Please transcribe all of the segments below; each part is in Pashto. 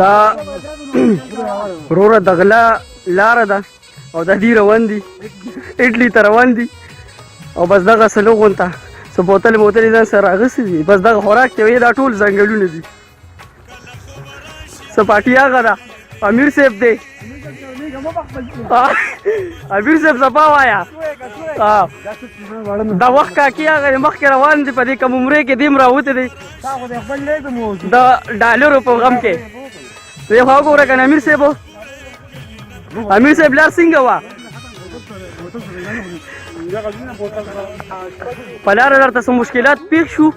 دا وروره د غلا لاره ده او د دې روان دي اټلی ته روان دي او بس دغه سلو غونته څه بوتل ځان سره راغستې دي بس دغه خوراک ته وایي دا ټول ځنګلونه دي څه پاټي هغه ده امیر صاحب دی امیر صاحب صفا وایه دا وخت کاکي هغه مخکې روان دي په دې کم عمرې کې دیم راوتې دی د ډالرو په غم کې دی خو وګوره که نه امیر صاحب لار څنګه وه په لاره درته څه مشکلات پېښ شو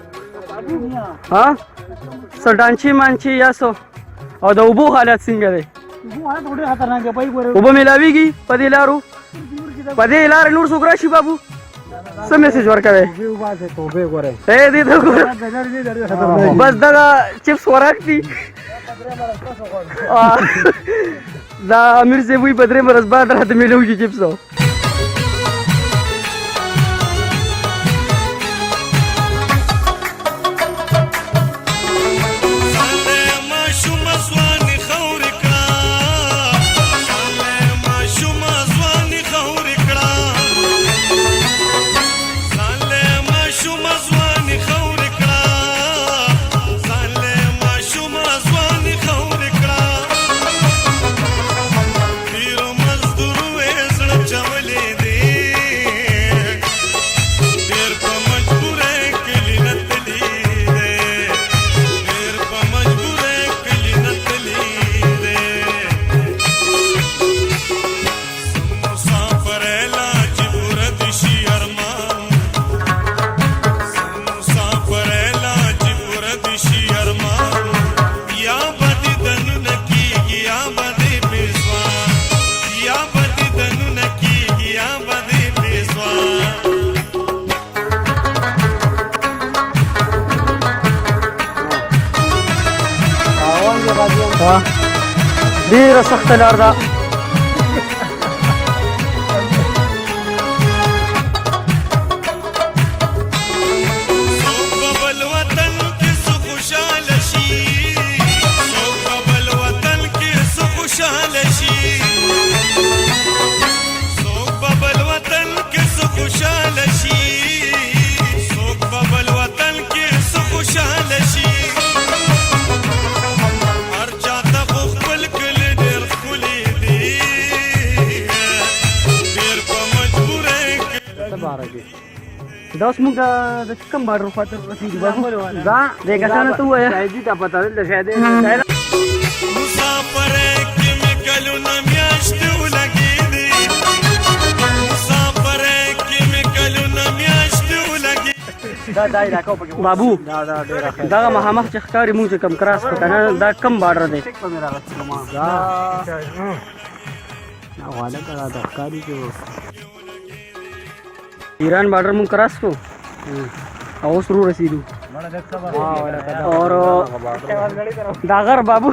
څه ډانچې مانچې یا څه او د اوبو حالت څنګه دی اوبه میلاویږي په دې لارو په دې لارې نور څوک راشي بابو څه میسج ورکوې دې ته ګوره بس دغه چپس خوراک دي دا امیر صاحب وایي په درېیمه ورځ بعد راته میلاوږي چپس ډېره سخته لار ده دا اوس موږ د کوم بارډر خواته رسېږو بابو دا دې کسانو ته ووایه شاید ته پته دلته شاید مسافر کې مې کلونه میاشتې ولګېدې مسافر کې مې کلونه میاشتې ولګېدې دا علاقه بابو دغه مخامخ چې ښکاري موږ چې کم کراس کړو که نه دا کم بارډر دی دا غواله که دا ښکاري چې ایران بارڈر مون کراس کو اوس رو رسیدو اور داغر بابو